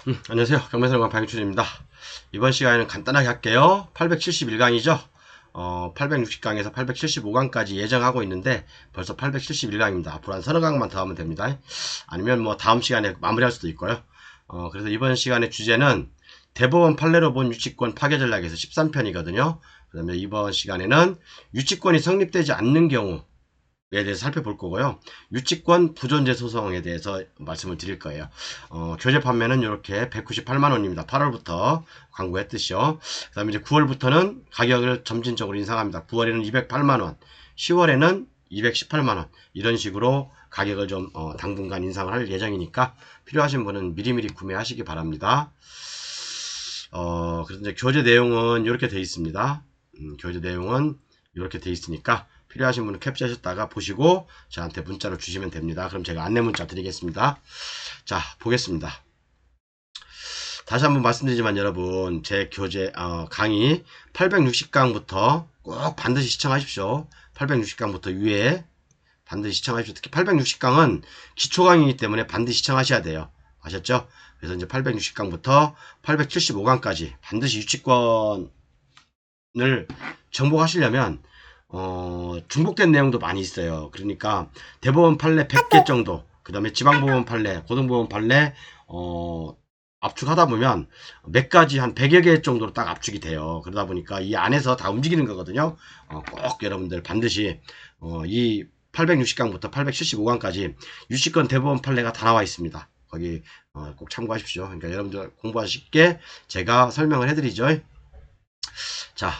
안녕하세요. 경매설관 방희춘입니다. 이번 시간에는 간단하게 할게요. 871강이죠. 860강에서 875강까지 예정하고 있는데 벌써 871강입니다. 앞으로 한 서너 강만 더 하면 됩니다. 아니면 뭐 다음 시간에 마무리할 수도 있고요. 그래서 이번 시간의 주제는 대법원 판례로 본 유치권 파괴 전략에서 13편이거든요. 그 다음에 이번 시간에는 유치권이 성립되지 않는 경우 에 대해서 살펴볼 거고요. 유치권 부존재 소송에 대해서 말씀을 드릴 거예요. 교재 판매는 이렇게 198만원입니다. 8월부터 광고했듯이요. 그 다음에 이제 9월부터는 가격을 점진적으로 인상합니다. 9월에는 208만원, 10월에는 218만원, 이런 식으로 가격을 좀 당분간 인상을 할 예정이니까 필요하신 분은 미리미리 구매하시기 바랍니다. 그래서 이제 교재 내용은 이렇게 되어 있습니다. 교재 내용은 이렇게 되어 있으니까 필요하신 분은 캡처하셨다가 보시고 저한테 문자로 주시면 됩니다. 그럼 제가 안내 문자 드리겠습니다. 자, 보겠습니다. 다시 한번 말씀드리지만 여러분, 제 교재 강의 860강부터 꼭 반드시 시청하십시오. 860강부터 위에 반드시 시청하십시오. 특히 860강은 기초 강의이기 때문에 반드시 시청하셔야 돼요. 아셨죠? 그래서 이제 860강부터 875강까지 반드시 유치권을 정복하시려면 중복된 내용도 많이 있어요. 그러니까 대법원 판례 100개 정도, 그 다음에 지방법원 판례, 고등법원 판례 압축하다 보면 몇 가지 한 100여 개 정도로 딱 압축이 돼요. 그러다 보니까 이 안에서 다 움직이는 거거든요. 꼭 여러분들 반드시 이 860강부터 875강까지 유치권 대법원 판례가 다 나와 있습니다. 거기 꼭 참고하십시오. 그러니까 여러분들 공부하실게 제가 설명을 해드리죠. 자,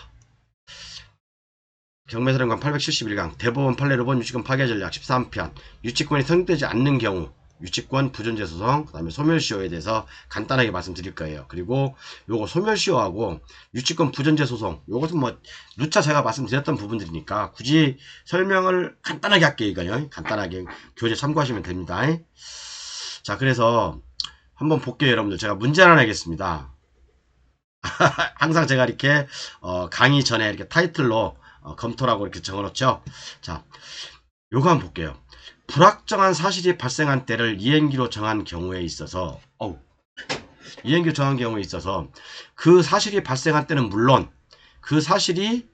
경매사령관 871강 대법원 판례로 본 유치권 파괴 전략 13편 유치권이 성립되지 않는 경우 유치권 부존재 소송, 그 다음에 소멸시효에 대해서 간단하게 말씀드릴 거예요. 그리고 요거 소멸시효하고 유치권 부존재 소송, 요것은 뭐 누차 제가 말씀드렸던 부분들이니까 굳이 설명을 간단하게 할게요. 이거요. 간단하게 교재 참고하시면 됩니다. 자, 그래서 한번 볼게요. 여러분들 제가 문제 하나 내겠습니다. 항상 제가 이렇게 강의 전에 이렇게 타이틀로 검토라고 이렇게 적어놓죠. 자, 요거 한번 볼게요. 불확정한 사실이 발생한 때를 이행기로 정한 경우에 있어서 이행기로 정한 경우에 있어서 그 사실이 발생한 때는 물론 그 사실이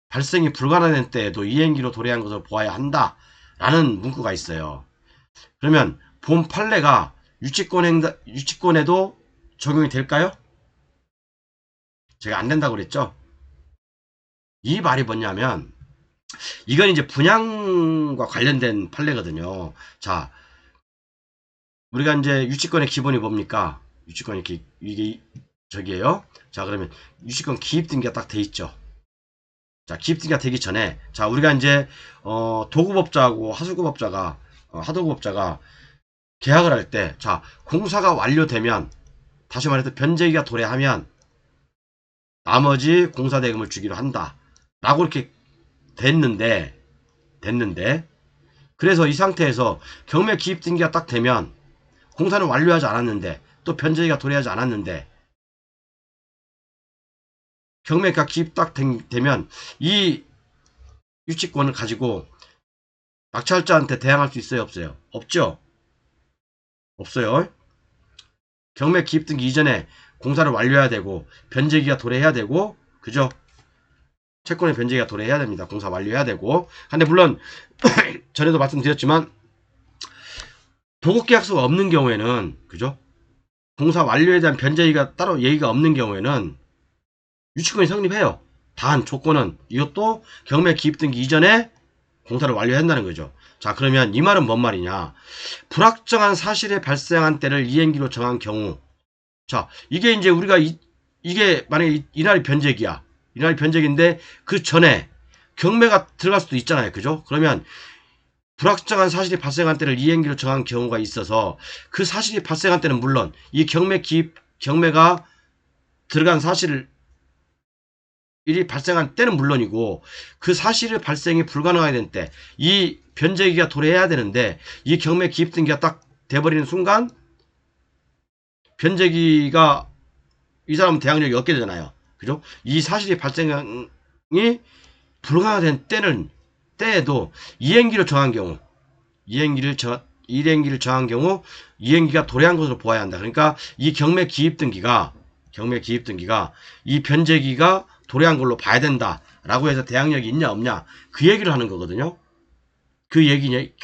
발생이 불가능한 때에도 이행기로 도래한 것을 보아야 한다 라는 문구가 있어요. 그러면 본 판례가 유치권에도 적용이 될까요? 제가 안 된다고 그랬죠. 이 말이 뭐냐면 이건 이제 분양과 관련된 판례거든요. 자, 우리가 이제 유치권의 기본이 뭡니까? 유치권이 이게 저기에요. 자, 그러면 유치권 기입 등기가 딱 돼 있죠. 자, 기입 등기가 되기 전에 자, 우리가 이제 도급업자하고 하도급업자가 계약을 할 때 자, 공사가 완료되면 다시 말해서 변제기가 도래하면 나머지 공사대금을 주기로 한다. 라고 이렇게 됐는데 그래서 이 상태에서 경매 기입 등기가 딱 되면 공사는 완료하지 않았는데 또 변제기가 도래하지 않았는데 경매가 기입 딱 되면 이 유치권을 가지고 낙찰자한테 대항할 수 있어요? 없어요? 없죠? 없어요. 경매 기입 등기 이전에 공사를 완료해야 되고 변제기가 도래해야 되고 그죠? 채권의 변제기가 도래해야 됩니다. 공사 완료해야 되고. 근데 물론 전에도 말씀드렸지만 도급계약서가 없는 경우에는 그죠? 공사 완료에 대한 변제기가 따로 얘기가 없는 경우에는 유치권이 성립해요. 단 조건은 이것도 경매 기입 등기 이전에 공사를 완료해야 한다는 거죠. 자, 그러면 이 말은 뭔 말이냐? 불확정한 사실이 발생한 때를 이행기로 정한 경우. 자, 이게 이제 우리가 이게 만약에 이날이 변제기야. 이날이 변제기인데 그 전에 경매가 들어갈 수도 있잖아요. 그죠? 그러면 불확정한 사실이 발생한 때를 이행기로 정한 경우가 있어서 그 사실이 발생한 때는 물론 이 경매가 들어간 사실을 일이 발생한 때는 물론이고 그 사실의 발생이 불가능하게 된 때 이 변제기가 도래해야 되는데 이 경매 기입 등기가 딱 돼버리는 순간 변제기가 이 사람은 대항력이 없게 되잖아요. 그죠? 이 사실이 발생이 불가능하게 된 때에도 이행기로 정한 경우 이행기를 정한 경우 이행기가 도래한 것으로 보아야 한다. 그러니까 이 경매 기입 등기가 이 변제기가 도래한 걸로 봐야 된다라고 해서 대항력이 있냐 없냐 그 얘기를 하는 거거든요. 그 얘기에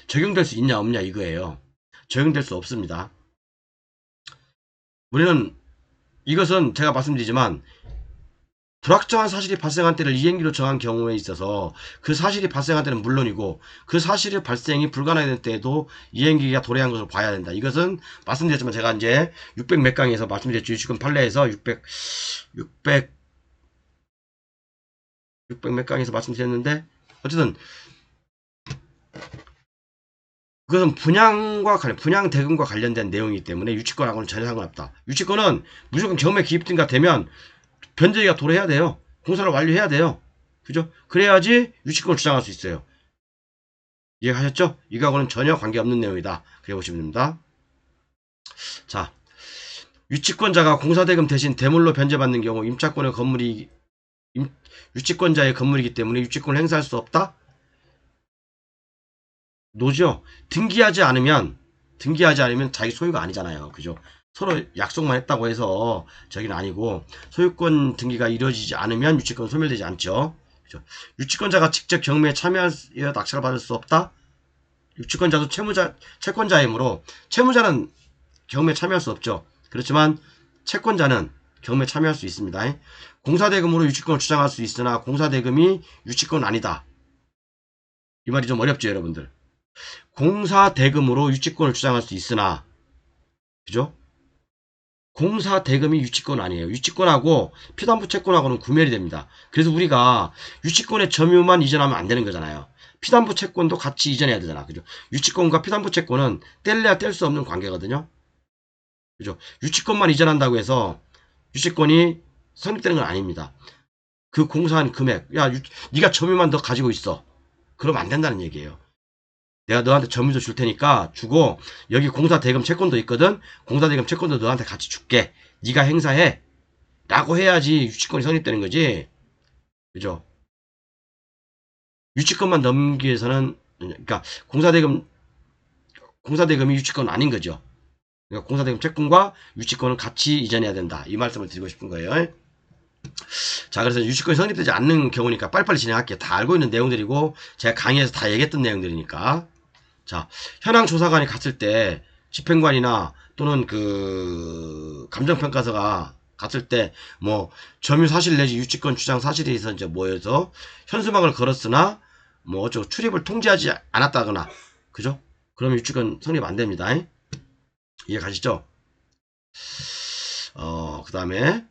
적용될 수 있냐 없냐 이거예요. 적용될 수 없습니다. 우리는 이것은 제가 말씀드리지만 불확정한 사실이 발생한 때를 이행기로 정한 경우에 있어서 그 사실이 발생한 때는 물론이고 그 사실의 발생이 불가능한 때에도 이행기가 도래한 것으로 봐야 된다. 이것은 말씀드렸지만 제가 이제 600 몇 강에서 말씀드렸죠. 유치권 판례에서 600 몇 강에서 말씀드렸는데 어쨌든 그것은 분양 대금과 관련된 내용이기 때문에 유치권하고는 전혀 상관없다. 유치권은 무조건 경매 기입 등가 되면 변제기가 도래해야 돼요. 공사를 완료해야 돼요. 그죠? 그래야지 유치권을 주장할 수 있어요. 이해하셨죠? 이거하고는 전혀 관계없는 내용이다. 그래 보시면 됩니다. 자, 유치권자가 공사대금 대신 대물로 변제받는 경우 임차권의 건물이 유치권자의 건물이기 때문에 유치권을 행사할 수 없다? 노죠. 등기하지 않으면 자기 소유가 아니잖아요. 그죠? 서로 약속만 했다고 해서 저기는 아니고 소유권 등기가 이루어지지 않으면 유치권 소멸되지 않죠. 그죠? 유치권자가 직접 경매에 참여하여 낙찰을 받을 수 없다. 유치권자도 채권자이므로 채무자는 경매에 참여할 수 없죠. 그렇지만 채권자는 경매에 참여할 수 있습니다. 공사대금으로 유치권을 주장할 수 있으나 공사대금이 유치권은 아니다. 이 말이 좀 어렵죠, 여러분들. 공사대금으로 유치권을 주장할 수 있으나, 그죠? 공사대금이 유치권 아니에요. 유치권하고 피담보 채권하고는 구별이 됩니다. 그래서 우리가 유치권의 점유만 이전하면 안 되는 거잖아요. 피담보 채권도 같이 이전해야 되잖아. 그죠? 유치권과 피담보 채권은 뗄래야 뗄 수 없는 관계거든요. 그죠? 유치권만 이전한다고 해서 유치권이 성립되는 건 아닙니다. 그 공사한 금액, 야, 네가 점유만 더 가지고 있어. 그러면 안 된다는 얘기예요. 내가 너한테 점유도 줄 테니까 주고 여기 공사대금 채권도 있거든. 공사대금 채권도 너한테 같이 줄게. 네가 행사해. 라고 해야지 유치권이 성립되는 거지. 그죠? 유치권만 넘기기 위해서는 그러니까 공사대금이 유치권은 아닌 거죠. 그러니까 공사대금 채권과 유치권을 같이 이전해야 된다. 이 말씀을 드리고 싶은 거예요. 자, 그래서 유치권이 성립되지 않는 경우니까 빨리빨리 진행할게요. 다 알고 있는 내용들이고 제가 강의에서 다 얘기했던 내용들이니까. 자, 현황 조사관이 갔을 때 집행관이나 또는 그 감정평가서가 갔을 때 뭐 점유 사실 내지 유치권 주장 사실에 있어 이제 뭐여서 현수막을 걸었으나 뭐 어쩌고 출입을 통지하지 않았다거나 그죠? 그러면 유치권 성립 안 됩니다. 이해 가시죠? 그 다음에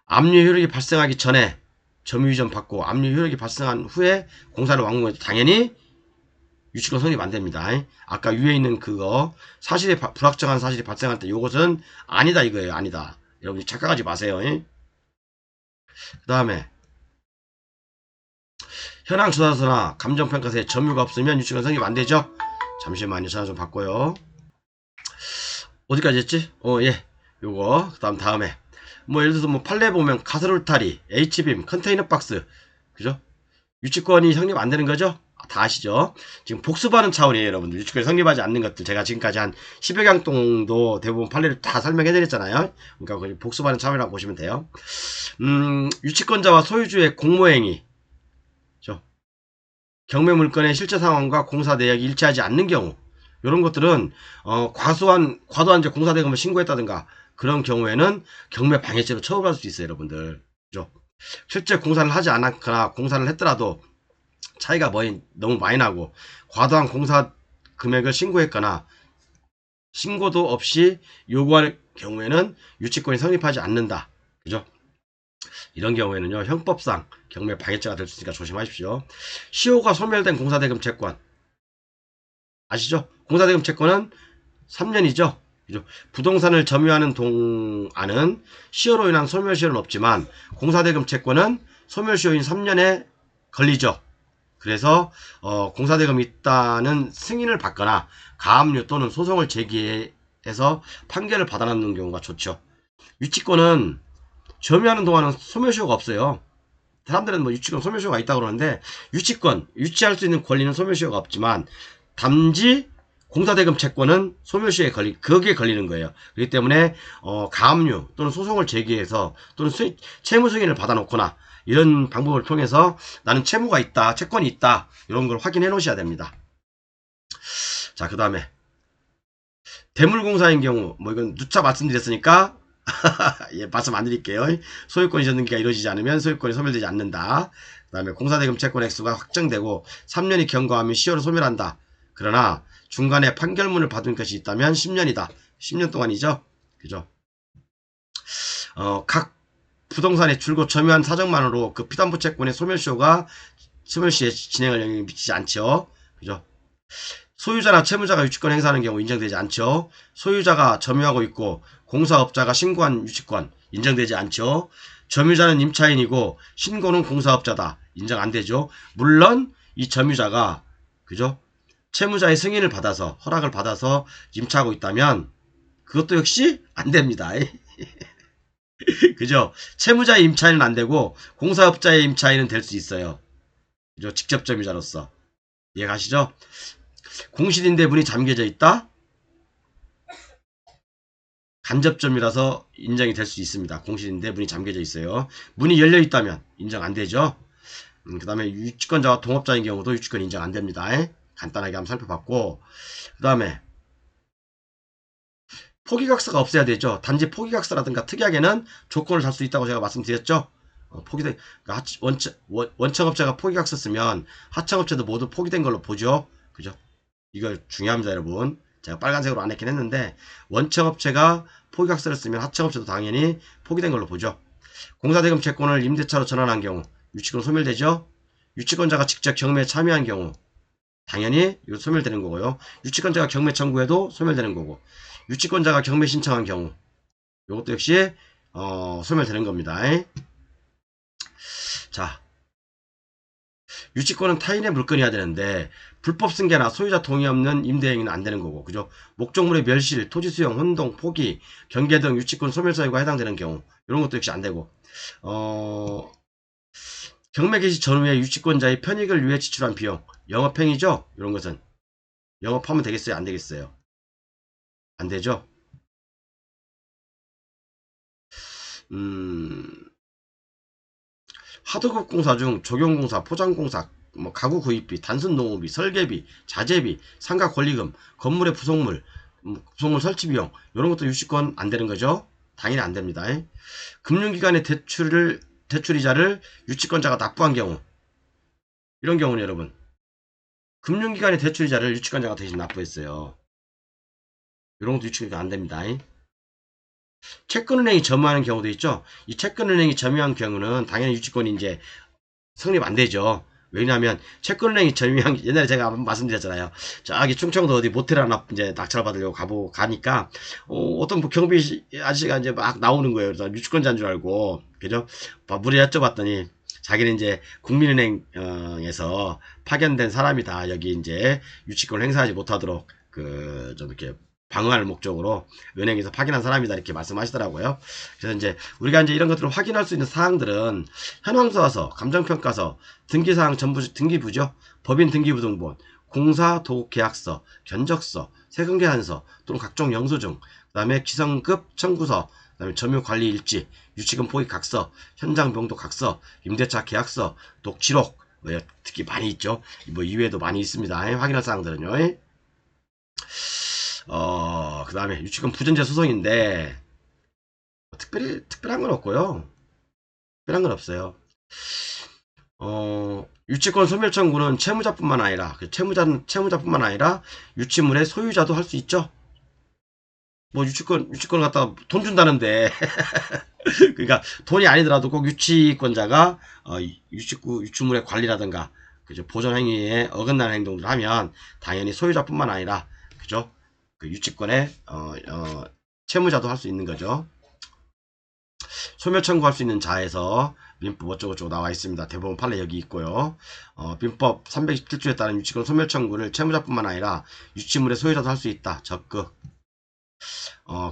압류 효력이 발생하기 전에 점유 이전 받고 압류 효력이 발생한 후에 공사를 완공해도 당연히 유치권 성립 안 됩니다. 아까 위에 있는 그거 불확정한 사실이 발생할 때 요것은 아니다 이거예요. 아니다. 여러분이 착각하지 마세요. 그 다음에 현황 조사서나 감정평가서에 점유가 없으면 유치권 성립 안 되죠. 잠시만요. 전화 좀 받고요. 어디까지 했지? 예. 요거 그 다음에 뭐 예를 들어서 뭐 판례 보면 가스롤타리, H빔, 컨테이너 박스 그죠? 유치권이 성립 안 되는 거죠? 다 아시죠? 지금 복습하는 차원이에요, 여러분들. 유치권이 성립하지 않는 것들. 제가 지금까지 한 10여 강 정도 대부분 판례를 다 설명해드렸잖아요. 그러니까 복습하는 차원이라고 보시면 돼요. 유치권자와 소유주의 공모행위. 경매 물건의 실제 상황과 공사 내역이 일치하지 않는 경우. 이런 것들은, 과도한 공사대금을 신고했다든가 그런 경우에는 경매 방해죄로 처벌할 수 있어요, 여러분들. 그죠? 실제 공사를 하지 않았거나 공사를 했더라도 차이가 너무 많이 나고 과도한 공사 금액을 신고했거나 신고도 없이 요구할 경우에는 유치권이 성립하지 않는다. 그죠? 이런 경우에는요, 형법상 경매 방해죄가 될 수 있으니까 조심하십시오. 시효가 소멸된 공사대금 채권. 아시죠? 공사대금 채권은 3년이죠. 그죠? 부동산을 점유하는 동안은 시효로 인한 소멸시효는 없지만 공사대금 채권은 소멸시효인 3년에 걸리죠. 그래서 공사대금이 있다는 승인을 받거나 가압류 또는 소송을 제기해서 판결을 받아놓는 경우가 좋죠. 유치권은 점유하는 동안은 소멸시효가 없어요. 사람들은 뭐 유치권 소멸시효가 있다고 그러는데, 유치권, 유치할 수 있는 권리는 소멸시효가 없지만, 담지 공사대금 채권은 소멸시효에 거기에 걸리는 거예요. 그렇기 때문에 가압류 또는 소송을 제기해서 또는 채무 승인을 받아놓거나 이런 방법을 통해서 나는 채무가 있다, 채권이 있다, 이런 걸 확인해 놓으셔야 됩니다. 자, 그 다음에 대물공사인 경우, 뭐 이건 누차 말씀드렸으니까 예, 말씀 안 드릴게요. 소유권 이전 등기가 이루어지지 않으면 소유권이 소멸되지 않는다. 그 다음에 공사대금 채권 액수가 확정되고 3년이 경과하면 시효를 소멸한다. 그러나 중간에 판결문을 받은 것이 있다면 10년이다. 10년 동안이죠. 그죠? 각 부동산의 줄곧 점유한 사정만으로 그 피담보 채권의 소멸시에 진행을 영향을 미치지 않죠. 그죠? 소유자나 채무자가 유치권 행사하는 경우 인정되지 않죠. 소유자가 점유하고 있고 공사업자가 신고한 유치권 인정되지 않죠. 점유자는 임차인이고 신고는 공사업자다. 인정 안 되죠. 물론 이 점유자가 그죠? 채무자의 승인을 받아서 허락을 받아서 임차하고 있다면 그것도 역시 안 됩니다. 그죠? 채무자의 임차인은 안 되고 공사업자의 임차인은 될 수 있어요. 그죠? 직접 점유자로서. 이해가시죠? 공실인데 문이 잠겨져 있다? 간접점이라서 인정이 될 수 있습니다. 공실인데 문이 잠겨져 있어요. 문이 열려 있다면 인정 안 되죠. 그 다음에 유치권자와 동업자인 경우도 유치권 인정 안 됩니다. 간단하게 한번 살펴봤고, 그 다음에 포기각서가 없어야 되죠. 단지 포기각서라든가 특이하게는 조건을 달 수 있다고 제가 말씀드렸죠. 그러니까 원청업체가 포기각서 쓰면 하청업체도 모두 포기된 걸로 보죠. 그죠? 이거 중요합니다, 여러분. 제가 빨간색으로 안 했긴 했는데 원청업체가 포기각서를 쓰면 하청업체도 당연히 포기된 걸로 보죠. 공사대금 채권을 임대차로 전환한 경우 유치권 소멸되죠. 유치권자가 직접 경매에 참여한 경우 당연히 이거 소멸되는 거고요. 유치권자가 경매 청구해도 소멸되는 거고, 유치권자가 경매 신청한 경우 이것도 역시 소멸되는 겁니다. 자, 유치권은 타인의 물건이어야 되는데 불법 승계나 소유자 동의 없는 임대행위는 안 되는 거고, 그죠? 목적물의 멸실, 토지 수용, 혼동, 포기, 경계 등 유치권 소멸 사유가 해당되는 경우 이런 것도 역시 안 되고, 경매 개시 전후에 유치권자의 편익을 위해 지출한 비용, 영업행위죠? 이런 것은 영업하면 되겠어요? 안 되겠어요? 안 되죠? 하도급 공사 중 조경공사, 포장공사, 뭐 가구 구입비, 단순 농업비, 설계비, 자재비, 상가 권리금, 건물의 부속물, 부속물 설치 비용 이런 것도 유치권 안 되는 거죠? 당연히 안 됩니다. 금융기관의 대출이자를 유치권자가 납부한 경우, 이런 경우는 여러분 금융기관의 대출이자를 유치권자가 대신 납부했어요. 이런 것도 유치권이 안 됩니다. 채권은행이 점유하는 경우도 있죠. 이 채권은행이 점유한 경우는 당연히 유치권이 이제 성립 안 되죠. 왜냐하면 채권은행이 점유한, 옛날에 제가 한번 말씀드렸잖아요. 저기 충청도 어디 모텔 하나 이제 낙찰 받으려고 가니까 어떤 경비 아저씨가 이제 막 나오는 거예요. 그래서 유치권자인 줄 알고, 그죠? 물에 여쭤봤더니 자기는 이제 국민은행에서 파견된 사람이다. 여기 이제 유치권을 행사하지 못하도록 좀 이렇게 방어할 목적으로 은행에서 파견한 사람이다, 이렇게 말씀하시더라고요. 그래서 이제 우리가 이제 이런 것들을 확인할 수 있는 사항들은 현황서서, 감정평가서, 등기사항 전부 등기부죠. 법인 등기부등본, 공사 도급계약서, 견적서, 세금계산서 또는 각종 영수증, 그 다음에 기성급 청구서, 그 다음에 점유관리일지, 유치금 포기각서, 현장 병도 각서, 임대차 계약서, 녹취록, 특히 많이 있죠. 뭐 이외에도 많이 있습니다. 확인할 사항들은요. 그 다음에 유치권 부전제 소송인데 특별한 건 없고요. 특별한 건 없어요. 유치권 소멸 청구는 채무자뿐만 아니라 채무자뿐만 아니라 유치물의 소유자도 할 수 있죠. 뭐 유치권 갖다가 돈 준다는데 그러니까 돈이 아니더라도 꼭 유치권자가 유치물의 관리라든가 그죠, 보존 행위에 어긋나는 행동들을 하면 당연히 소유자뿐만 아니라 그죠, 그 유치권의 채무자도 할 수 있는 거죠. 소멸 청구할 수 있는 자에서 민법 어쩌고저쩌고 나와 있습니다. 대법원 판례 여기 있고요. 민법 317조에 따른 유치권 소멸 청구를 채무자뿐만 아니라 유치물의 소유자도 할 수 있다. 적극.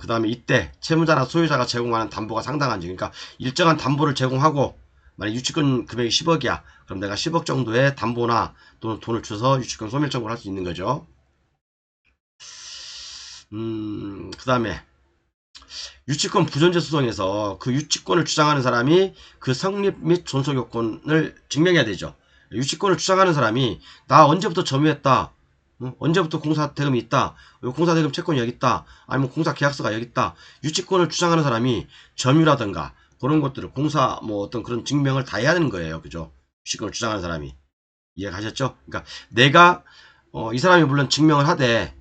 그 다음에 이때 채무자나 소유자가 제공하는 담보가 상당한지, 그러니까 일정한 담보를 제공하고 만약 유치권 금액이 10억이야. 그럼 내가 10억 정도의 담보나 또는 돈을 줘서 유치권 소멸 청구를 할 수 있는 거죠. 그 다음에 유치권 부존재 소송에서 그 유치권을 주장하는 사람이 그 성립 및 존속 요건을 증명해야 되죠. 유치권을 주장하는 사람이 나 언제부터 점유했다. 언제부터 공사대금이 있다. 공사대금 채권이 여기 있다. 아니면 공사계약서가 여기 있다. 유치권을 주장하는 사람이 점유라든가 그런 것들을 공사 뭐 어떤 그런 증명을 다 해야 되는 거예요. 그죠? 유치권을 주장하는 사람이. 이해가셨죠? 그러니까 내가 이 사람이 물론 증명을 하되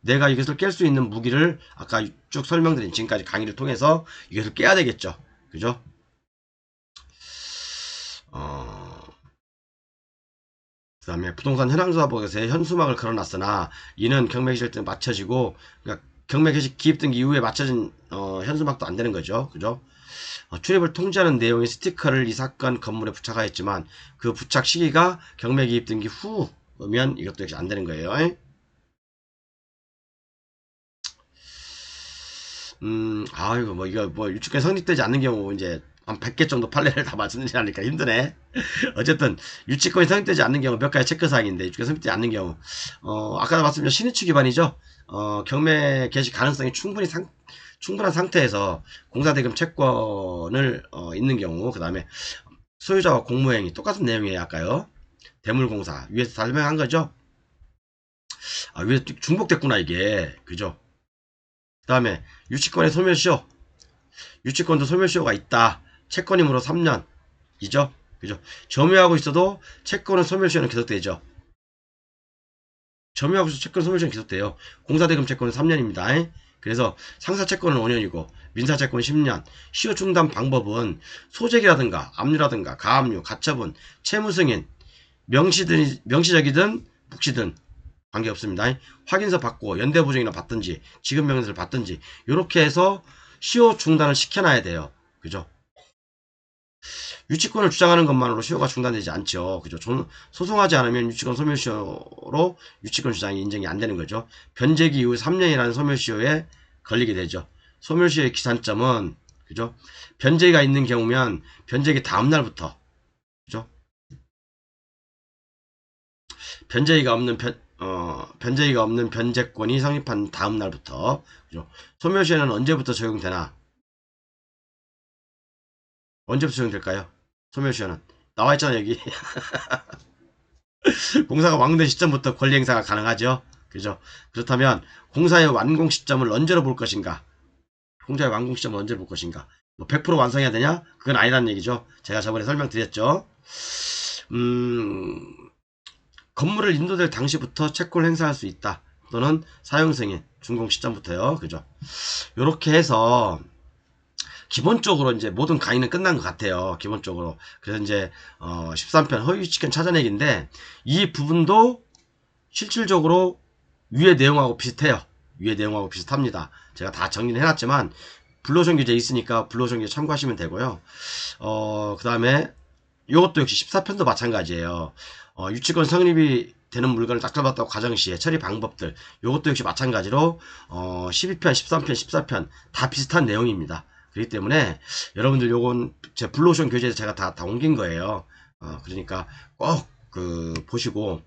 내가 이것을 깰 수 있는 무기를 아까 쭉 설명드린 지금까지 강의를 통해서 이것을 깨야 되겠죠. 그죠? 그 다음에 부동산 현황조사법에서의 현수막을 걸어놨으나 이는 경매개시일 때 맞춰지고 그러니까 경매개시 기입등기 이후에 맞춰진 현수막도 안 되는 거죠. 그죠? 출입을 통지하는 내용의 스티커를 이 사건 건물에 부착하였지만 그 부착 시기가 경매기입등기 후면 이것도 역시 안 되는 거예요. 아이고, 뭐, 이거, 뭐, 유축권 성립되지 않는 경우, 이제, 한 100개 정도 판례를 다 말씀드리니까 힘드네. 어쨌든, 유치권이 성립되지 않는 경우 몇 가지 체크사항인데, 유치권이 성립되지 않는 경우, 아까 말씀드린 신의축 위반이죠. 경매 개시 가능성이 충분한 상태에서 공사대금 채권을, 있는 경우, 그 다음에 소유자와 공모행위, 똑같은 내용이에요, 아까요. 대물공사, 위에서 설명한 거죠. 위에 중복됐구나, 이게. 그죠? 그 다음에, 유치권의 소멸시효. 유치권도 소멸시효가 있다. 채권이므로 3년. 이죠? 그죠? 점유하고 있어도 채권은 소멸시효는 계속되죠. 점유하고 있어도 채권 소멸시효는 계속돼요. 공사대금 채권은 3년입니다. 그래서 상사채권은 5년이고 민사채권은 10년. 시효 중단 방법은 소재기라든가 압류라든가 가압류, 가처분, 채무승인, 명시적이든 묵시든 관계없습니다. 확인서 받고 연대보증이나 받든지 지급명세를 받든지 이렇게 해서 시효 중단을 시켜놔야 돼요. 그죠? 유치권을 주장하는 것만으로 시효가 중단되지 않죠. 그죠? 소송하지 않으면 유치권 소멸시효로 유치권 주장이 인정이 안 되는 거죠. 변제기 이후 3년이라는 소멸시효에 걸리게 되죠. 소멸시효의 기산점은 그죠? 변제기가 있는 경우면 변제기 다음 날부터 그죠? 변제기가 없는 변제권이 성립한 다음 날부터 그죠? 소멸시효는 언제부터 적용되나? 언제부터 적용될까요? 소멸시효는 나와있잖아 여기. 공사가 완공된 시점부터 권리 행사가 가능하죠. 그죠? 그렇다면 공사의 완공 시점을 언제로 볼 것인가? 공사의 완공 시점을 언제로 볼 것인가? 뭐 100% 완성해야 되냐? 그건 아니라는 얘기죠. 제가 저번에 설명드렸죠. 건물을 인도될 당시부터 채권을 행사할 수 있다. 또는 사용승인, 준공 시점부터요. 그죠? 요렇게 해서 기본적으로 이제 모든 강의는 끝난 것 같아요. 기본적으로. 그래서 이제 13편 허위유치권 찾아내기인데 이 부분도 실질적으로 위의 내용하고 비슷해요. 위의 내용하고 비슷합니다. 제가 다 정리를 해놨지만 불로소송 규제 있으니까 불로소송 규제 참고하시면 되고요. 그 다음에 이것도 역시 14편도 마찬가지예요. 유치권 성립이 되는 물건을 딱 잡았다고 가정시에 처리 방법들 이것도 역시 마찬가지로 12편, 13편, 14편 다 비슷한 내용입니다. 그렇기 때문에 여러분들 요건 제 블루오션 교재에서 제가 다 옮긴 거예요. 그러니까 꼭 보시고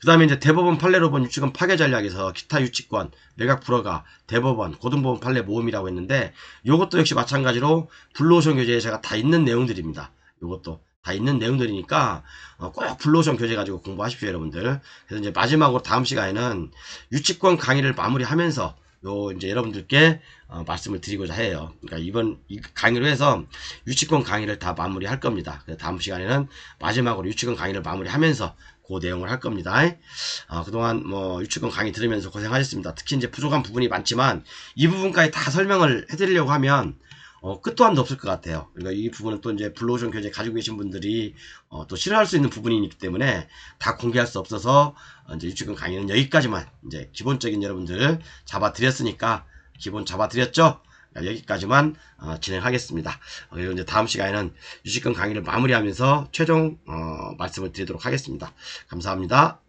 그 다음에 이제 대법원 판례로 본 유치권 파괴 전략에서 기타 유치권, 매각 불허가, 대법원, 고등법원 판례 모음이라고 했는데 요것도 역시 마찬가지로 블루오션 교재에 제가 다 있는 내용들입니다. 요것도 다 있는 내용들이니까 꼭 블루오션 교재 가지고 공부하십시오 여러분들. 그래서 이제 마지막으로 다음 시간에는 유치권 강의를 마무리하면서 이제 여러분들께 말씀을 드리고자 해요. 그러니까 이번 강의로 해서 유치권 강의를 다 마무리할 겁니다. 그래서 다음 시간에는 마지막으로 유치권 강의를 마무리하면서 그 내용을 할 겁니다. 그동안 뭐 유치권 강의 들으면서 고생하셨습니다. 특히 이제 부족한 부분이 많지만 이 부분까지 다 설명을 해드리려고 하면 끝도 한도 없을 것 같아요. 그러니까 이 부분은 또 이제 블루오션 교재 가지고 계신 분들이 또 싫어할 수 있는 부분이기 때문에 다 공개할 수 없어서 이제 유치권 강의는 여기까지만 이제 기본적인 여러분들 잡아드렸으니까 기본 잡아드렸죠? 여기까지만 진행하겠습니다. 그리고 이제 다음 시간에는 유치권 강의를 마무리하면서 최종 말씀을 드리도록 하겠습니다. 감사합니다.